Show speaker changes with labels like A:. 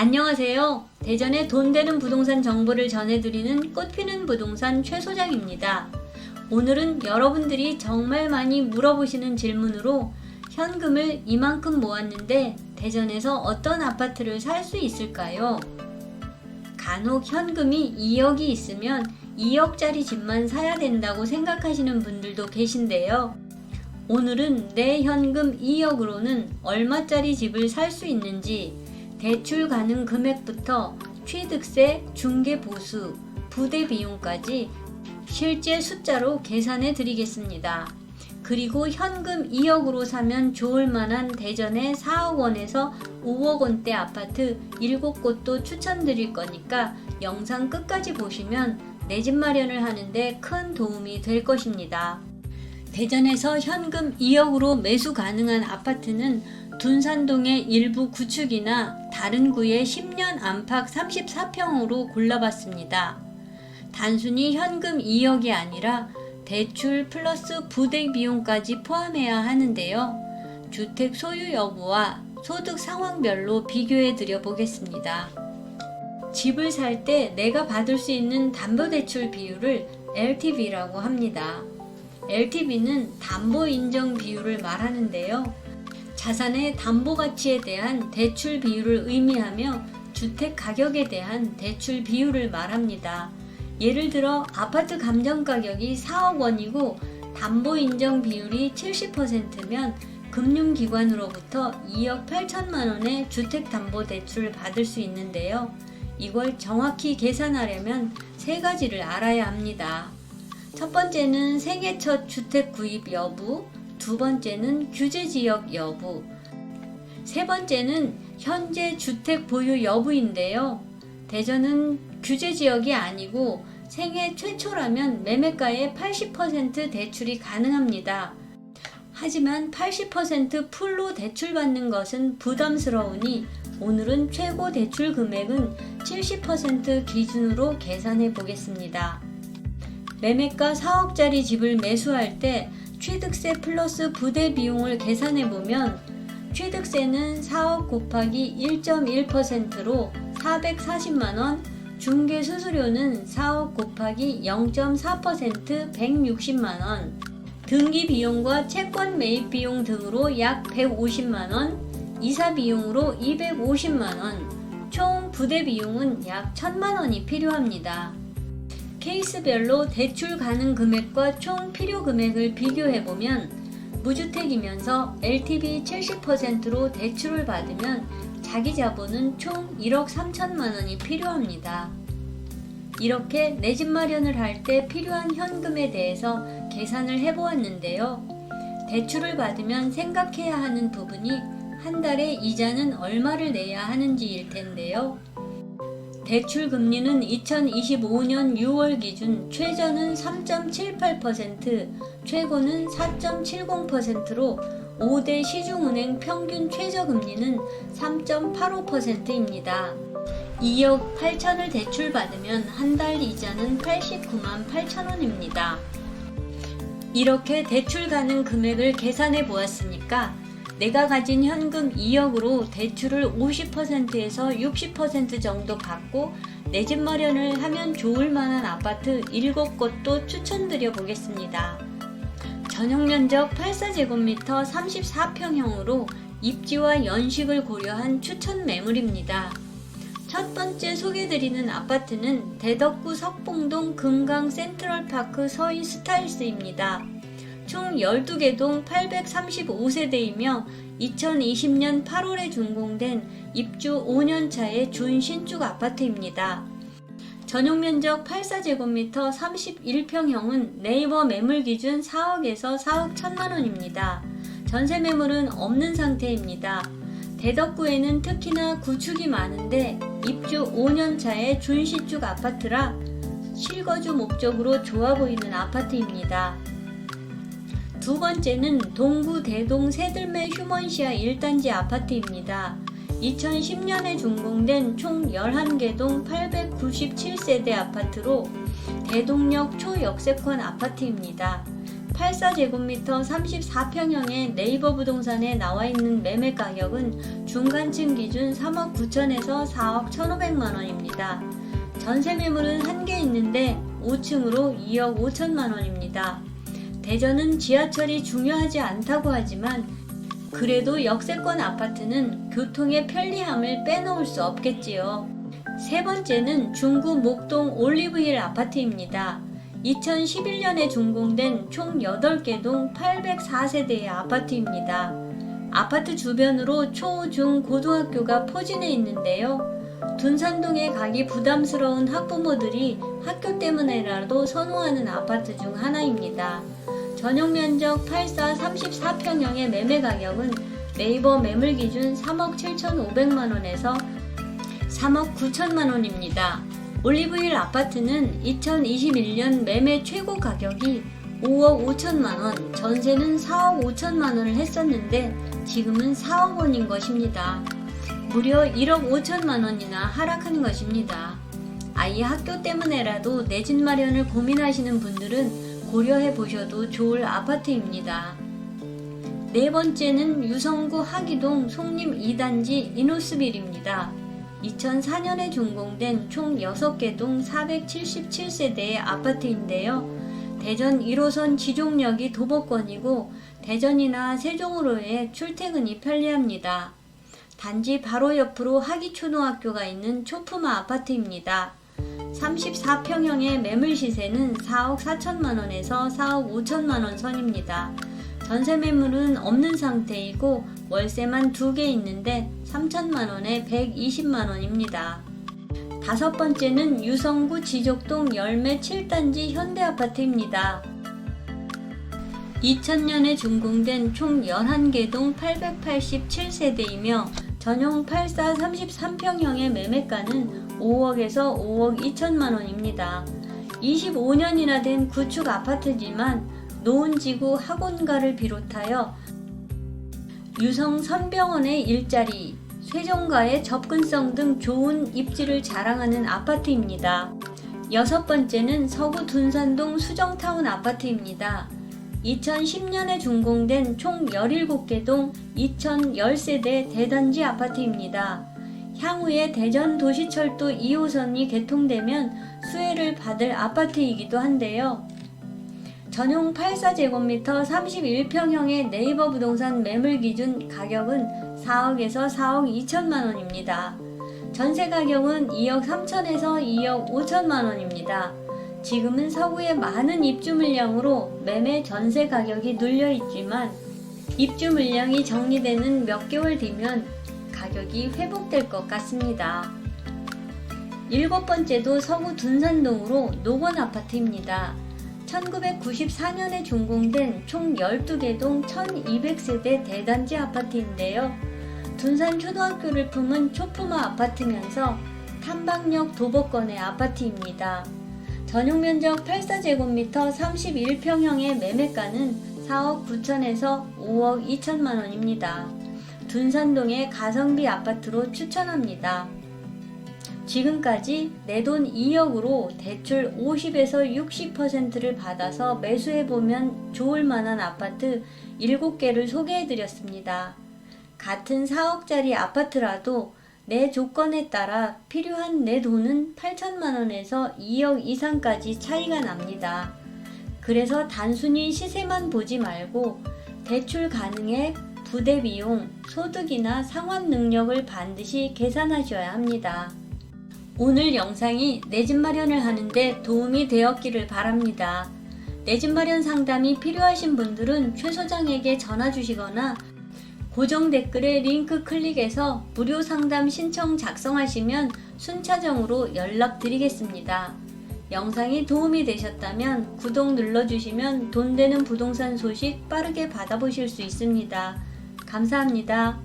A: 안녕하세요. 대전의 돈 되는 부동산 정보를 전해드리는 꽃피는 부동산 최 소장입니다. 오늘은 여러분들이 정말 많이 물어보시는 질문으로 현금을 이만큼 모았는데 대전에서 어떤 아파트를 살 수 있을까요? 간혹 현금이 2억이 있으면 2억짜리 집만 사야 된다고 생각하시는 분들도 계신데요. 오늘은 내 현금 2억으로는 얼마짜리 집을 살 수 있는지, 대출 가능 금액부터 취득세, 중개보수, 부대 비용까지 실제 숫자로 계산해 드리겠습니다. 그리고 현금 2억으로 사면 좋을 만한 대전의 4억 원에서 5억 원대 아파트 7곳도 추천드릴 거니까 영상 끝까지 보시면 내 집 마련을 하는데 큰 도움이 될 것입니다. 대전에서 현금 2억으로 매수 가능한 아파트는 둔산동의 일부 구축이나 다른 구의 10년 안팎 34평으로 골라봤습니다. 단순히 현금 2억이 아니라 대출 플러스 부대 비용까지 포함해야 하는데요. 주택 소유 여부와 소득 상황별로 비교해 드려 보겠습니다. 집을 살 때 내가 받을 수 있는 담보대출 비율을 LTV라고 합니다. LTV는 담보 인정 비율을 말하는데요. 자산의 담보 가치에 대한 대출 비율을 의미하며 주택 가격에 대한 대출 비율을 말합니다. 예를 들어 아파트 감정 가격이 4억 원이고 담보 인정 비율이 70%면 금융기관으로부터 2억 8천만 원의 주택담보대출을 받을 수 있는데요. 이걸 정확히 계산하려면 세 가지를 알아야 합니다. 첫 번째는 생애 첫 주택 구입 여부, 두 번째는 규제지역 여부, 세 번째는 현재 주택 보유 여부인데요. 대전은 규제지역이 아니고 생애 최초라면 매매가의 80% 대출이 가능합니다. 하지만 80% 풀로 대출받는 것은 부담스러우니 오늘은 최고 대출 금액은 70% 기준으로 계산해 보겠습니다. 매매가 4억짜리 집을 매수할 때 취득세 플러스 부대 비용을 계산해 보면 취득세는 4억 곱하기 1.1%로 440만원, 중개수수료는 4억 곱하기 0.4% 160만원, 등기 비용과 채권 매입 비용 등으로 약 150만원, 이사 비용으로 250만원, 총 부대 비용은 약 1000만원이 필요합니다. 케이스별로 대출 가능 금액과 총 필요 금액을 비교해보면 무주택이면서 LTV 70%로 대출을 받으면 자기 자본은 총 1억 3천만 원이 필요합니다. 이렇게 내 집 마련을 할 때 필요한 현금에 대해서 계산을 해보았는데요. 대출을 받으면 생각해야 하는 부분이 한 달에 이자는 얼마를 내야 하는지일 텐데요. 대출 금리는 2025년 6월 기준 최저는 3.78%, 최고는 4.70%로 5대 시중은행 평균 최저금리는 3.85%입니다. 2억 8천을 대출받으면 한 달 이자는 89만 8천 원입니다. 이렇게 대출 가능 금액을 계산해 보았으니까 내가 가진 현금 2억으로 대출을 50%에서 60% 정도 받고 내 집 마련을 하면 좋을 만한 아파트 7곳도 추천드려 보겠습니다. 전용면적 84제곱미터 34평형으로 입지와 연식을 고려한 추천 매물입니다. 첫 번째 소개드리는 아파트는 대덕구 석봉동 금강 센트럴파크 서인 스타일스입니다. 총 12개 동 835세대이며 2020년 8월에 준공된 입주 5년차의 준신축 아파트입니다. 전용면적 84제곱미터 31평형은 네이버 매물 기준 4억에서 4억 1천만원입니다. 전세 매물은 없는 상태입니다. 대덕구에는 특히나 구축이 많은데 입주 5년차의 준신축 아파트라 실거주 목적으로 좋아 보이는 아파트입니다. 두 번째는 동구 대동 새들매 휴먼시아 1단지 아파트입니다. 2010년에 준공된 총 11개 동 897세대 아파트로 대동역 초역세권 아파트입니다. 84제곱미터 34평형의 네이버 부동산에 나와 있는 매매 가격은 중간층 기준 3억 9천에서 4억 1,500만 원입니다. 전세 매물은 한 개 있는데 5층으로 2억 5천만 원입니다. 대전은 지하철이 중요하지 않다고 하지만 그래도 역세권 아파트는 교통의 편리함을 빼놓을 수 없겠지요. 세 번째는 중구 목동 올리브힐 아파트입니다. 2011년에 준공된 총 8개 동 804세대의 아파트입니다. 아파트 주변으로 초, 중, 고등학교가 포진해 있는데요. 둔산동에 가기 부담스러운 학부모들이 학교 때문에라도 선호하는 아파트 중 하나입니다. 전용 면적 84 34평형의 매매 가격은 네이버 매물 기준 3억 7,500만원에서 3억 9천만원입니다. 올리브힐 아파트는 2021년 매매 최고 가격이 5억 5천만원, 전세는 4억 5천만원을 했었는데 지금은 4억 원인 것입니다. 무려 1억 5천만원이나 하락하는 것입니다. 아이 학교 때문에라도 내 집 마련을 고민하시는 분들은 고려해 보셔도 좋을 아파트입니다. 네 번째는 유성구 하기동 송림 2단지 이노스빌입니다. 2004년에 준공된 총 6개 동 477세대의 아파트인데요. 대전 1호선 지종역이 도보권이고 대전이나 세종으로의 출퇴근이 편리합니다. 단지 바로 옆으로 하기초등학교가 있는 초품화 아파트입니다. 34평형의 매물 시세는 4억 4천만원에서 4억 5천만원 선입니다. 전세 매물은 없는 상태이고 월세만 2개 있는데 3천만원에 120만원입니다. 다섯 번째는 유성구 지족동 열매 7단지 현대아파트입니다. 2000년에 준공된 총 11개 동 887세대이며 전용 84 33평형의 매매가는 5억에서 5억 2천만원입니다. 25년이나 된 구축 아파트지만 노은지구 학원가를 비롯하여 유성 선병원의 일자리, 세종가의 접근성 등 좋은 입지를 자랑하는 아파트입니다. 여섯 번째는 서구 둔산동 수정타운 아파트입니다. 2010년에 준공된 총 17개 동 2010세대 대단지 아파트입니다. 향후에 대전 도시철도 2호선이 개통되면 수혜를 받을 아파트이기도 한데요. 전용 84제곱미터 31평형의 네이버 부동산 매물 기준 가격은 4억에서 4억 2천만원입니다. 전세 가격은 2억 3천에서 2억 5천만원입니다. 지금은 서구의 많은 입주 물량으로 매매 전세 가격이 눌려 있지만 입주 물량이 정리되는 몇 개월 뒤면 가격이 회복될 것 같습니다. 일곱 번째도 서구 둔산동으로 노건 아파트입니다. 1994년에 준공된 총 12개 동 1200세대 대단지 아파트인데요. 둔산 초등학교를 품은 초품화 아파트면서 탐방역 도보권의 아파트입니다. 전용 면적 84제곱미터 31평형의 매매가는 4억 9천에서 5억 2천만 원입니다. 둔산동의 가성비 아파트로 추천합니다. 지금까지 내 돈 2억으로 대출 50에서 60%를 받아서 매수해보면 좋을 만한 아파트 7개를 소개해드렸습니다. 같은 4억짜리 아파트라도 내 조건에 따라 필요한 내 돈은 8천만원에서 2억 이상까지 차이가 납니다. 그래서 단순히 시세만 보지 말고 대출 가능액, 부대 비용, 소득이나 상환 능력을 반드시 계산하셔야 합니다. 오늘 영상이 내 집 마련을 하는데 도움이 되었기를 바랍니다. 내 집 마련 상담이 필요하신 분들은 최 소장에게 전화 주시거나 고정 댓글에 링크 클릭해서 무료 상담 신청 작성하시면 순차적으로 연락드리겠습니다. 영상이 도움이 되셨다면 구독 눌러주시면 돈 되는 부동산 소식 빠르게 받아보실 수 있습니다. 감사합니다.